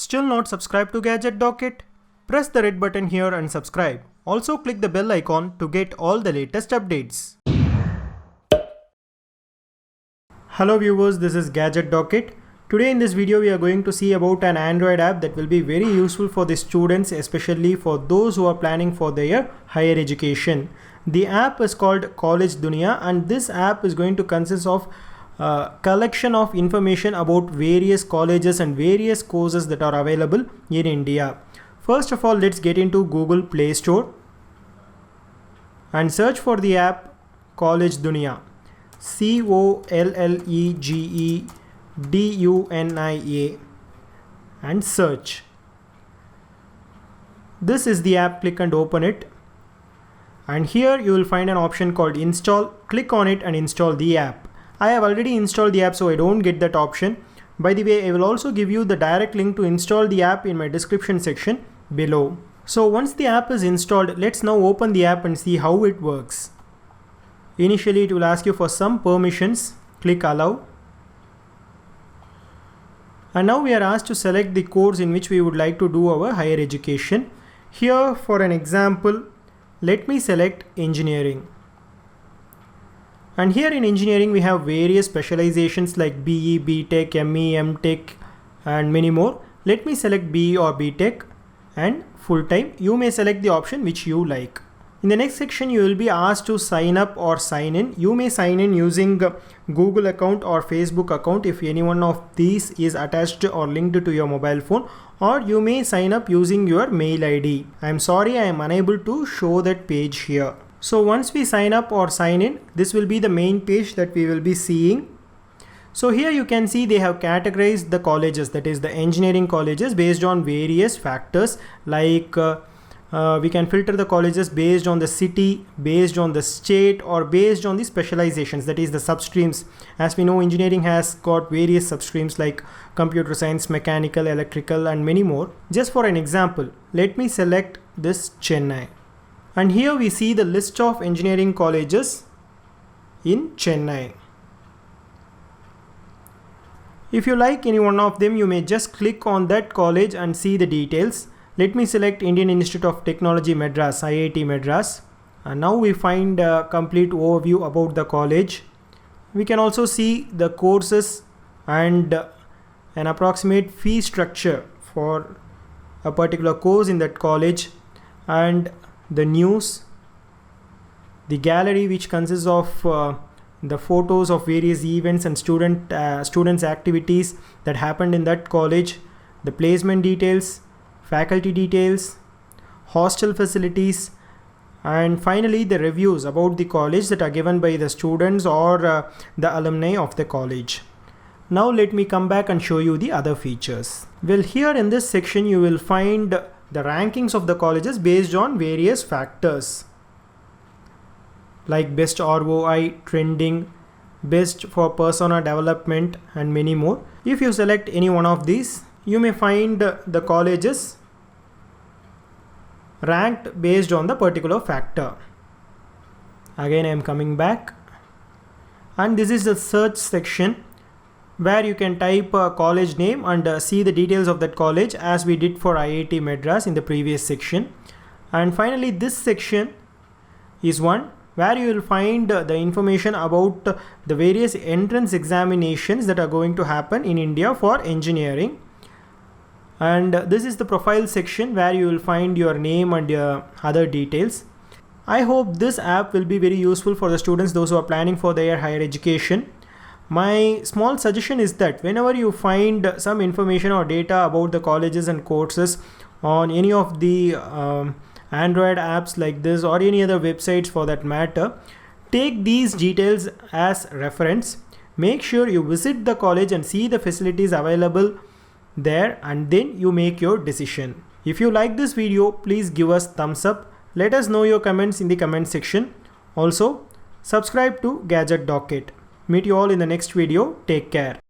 Still not subscribed to Gadget Docket? Press the red button here and subscribe. Also click the bell icon to get all the latest updates. Hello viewers, this is Gadget Docket. Today in this video we are going to see about an Android app that will be very useful for the students, especially for those who are planning for their higher education. The app is called College Dunia, and this app is going to consist of collection of information about various colleges and various courses that are available in India. First of all, let's get into Google Play Store and search for the app College Dunia. COLLEGEDUNIA and search. This is the app. Click and open it, and here you will find an option called install. Click on it and install the app. I have already installed the app, so I don't get that option. By the way, I will also give you the direct link to install the app in my description section below. So once the app is installed, let's now open the app and see how it works. Initially, it will ask you for some permissions. Click allow. And now we are asked to select the course in which we would like to do our higher education. Here, for an example, let me select engineering. And here in engineering we have various specializations like BE, BTech, ME, MTech and many more. Let me select BE or BTech and full-time. You may select the option which you like. In the next section you will be asked to sign up or sign in. You may sign in using Google account or Facebook account if any one of these is attached or linked to your mobile phone, or you may sign up using your mail ID. I am sorry, I am unable to show that page here. So once we sign up or sign in, this will be the main page that we will be seeing. So here you can see they have categorized the colleges, that is the engineering colleges, based on various factors like we can filter the colleges based on the city, based on the state, or based on the specializations, that is the substreams. As we know, engineering has got various substreams like computer science, mechanical, electrical and many more. Just for an example, let me select this Chennai. And here we see the list of engineering colleges in Chennai. If you like any one of them, you may just click on that college and see the details. Let me select Indian Institute of Technology Madras, IIT Madras. And now we find a complete overview about the college. We can also see the courses and an approximate fee structure for a particular course in that college, and the news, the gallery which consists of the photos of various events and students activities that happened in that college, the placement details, faculty details, hostel facilities, and finally the reviews about the college that are given by the students or the alumni of the college. Now let me come back and show you the other features. Well, here in this section you will find the rankings of the colleges based on various factors like best ROI, trending, best for persona development and many more. If you select any one of these, you may find the colleges ranked based on the particular factor. Again I am coming back, and this is the search section where you can type a college name and see the details of that college, as we did for IIT Madras in the previous section. And finally this section is one where you will find the information about the various entrance examinations that are going to happen in India for engineering. And this is the profile section where you will find your name and your other details. I hope this app will be very useful for the students, those who are planning for their higher education. My small suggestion is that whenever you find some information or data about the colleges and courses on any of the Android apps like this, or any other websites for that matter, take these details as reference. Make sure you visit the college and see the facilities available there, and then you make your decision. If you like this video, please give us thumbs up. Let us know your comments in the comment section. Also, subscribe to Gadget Docket. Meet you all in the next video. Take care.